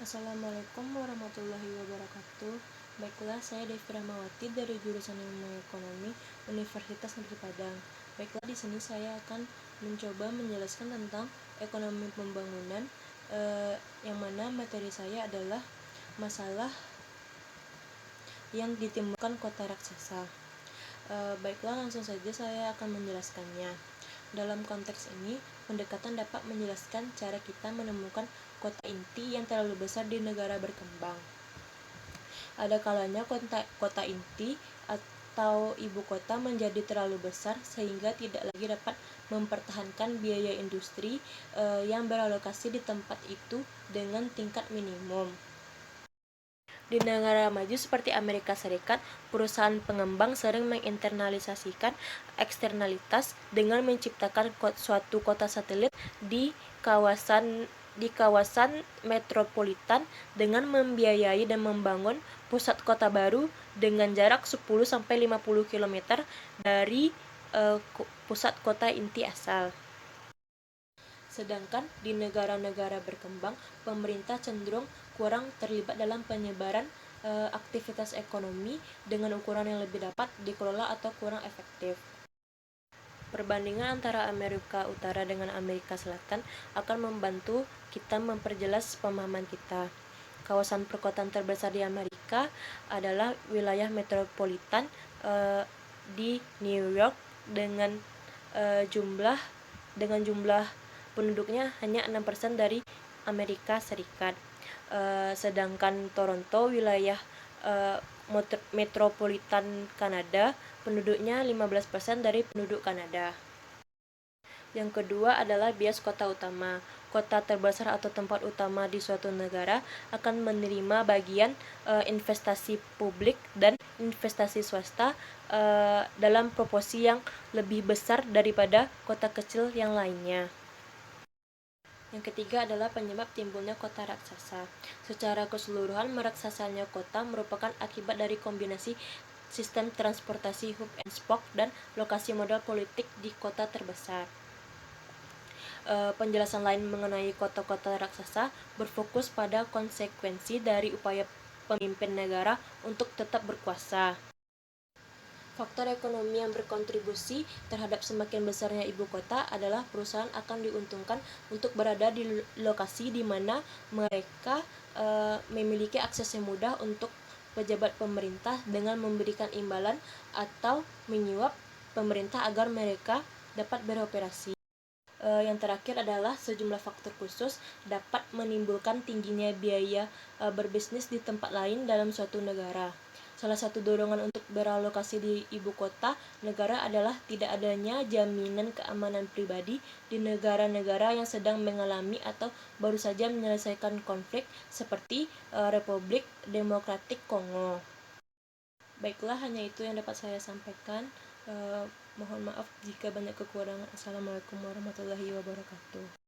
Assalamualaikum warahmatullahi wabarakatuh. Baiklah, saya Devi Rahmawati dari jurusan Ilmu Ekonomi Universitas Negeri Padang. Baiklah, di sini saya akan mencoba menjelaskan tentang ekonomi pembangunan, yang mana materi saya adalah masalah yang ditimbulkan kota raksasa. Baiklah, langsung saja saya akan menjelaskannya. Dalam konteks ini, pendekatan dapat menjelaskan cara kita menemukan kota inti yang terlalu besar di negara berkembang. Ada kalanya kota inti atau ibu kota menjadi terlalu besar sehingga tidak lagi dapat mempertahankan biaya industri yang beralokasi di tempat itu dengan tingkat minimum. Di negara maju seperti Amerika Serikat, perusahaan pengembang sering menginternalisasikan eksternalitas dengan menciptakan suatu kota satelit di kawasan metropolitan dengan membiayai dan membangun pusat kota baru dengan jarak 10-50 km dari pusat kota inti asal. Sedangkan di negara-negara berkembang, pemerintah cenderung kurang terlibat dalam penyebaran aktivitas ekonomi dengan ukuran yang lebih dapat dikelola atau kurang efektif. Perbandingan antara Amerika Utara dengan Amerika Selatan akan membantu kita memperjelas pemahaman kita. Kawasan perkotaan terbesar di Amerika adalah wilayah metropolitan di New York dengan jumlah penduduknya hanya 6% dari Amerika Serikat. Sedangkan Toronto, wilayah metropolitan Kanada, penduduknya 15% dari penduduk Kanada. Yang kedua adalah bias kota utama. Kota terbesar atau tempat utama di suatu negara akan menerima bagian investasi publik dan investasi swasta dalam proporsi yang lebih besar daripada kota kecil yang lainnya. Yang ketiga adalah penyebab timbulnya kota raksasa. Secara keseluruhan, meraksasanya kota merupakan akibat dari kombinasi sistem transportasi hub and spoke dan lokasi modal politik di kota terbesar. Penjelasan lain mengenai kota-kota raksasa berfokus pada konsekuensi dari upaya pemimpin negara untuk tetap berkuasa. Faktor ekonomi yang berkontribusi terhadap semakin besarnya ibu kota adalah perusahaan akan diuntungkan untuk berada di lokasi di mana mereka memiliki akses yang mudah untuk pejabat pemerintah dengan memberikan imbalan atau menyuap pemerintah agar mereka dapat beroperasi. Yang terakhir adalah sejumlah faktor khusus dapat menimbulkan tingginya biaya berbisnis di tempat lain dalam suatu negara. Salah satu dorongan untuk beralokasi di ibu kota negara adalah tidak adanya jaminan keamanan pribadi di negara-negara yang sedang mengalami atau baru saja menyelesaikan konflik seperti Republik Demokratik Kongo. Baiklah, hanya itu yang dapat saya sampaikan. Mohon maaf jika banyak kekurangan. Assalamualaikum warahmatullahi wabarakatuh.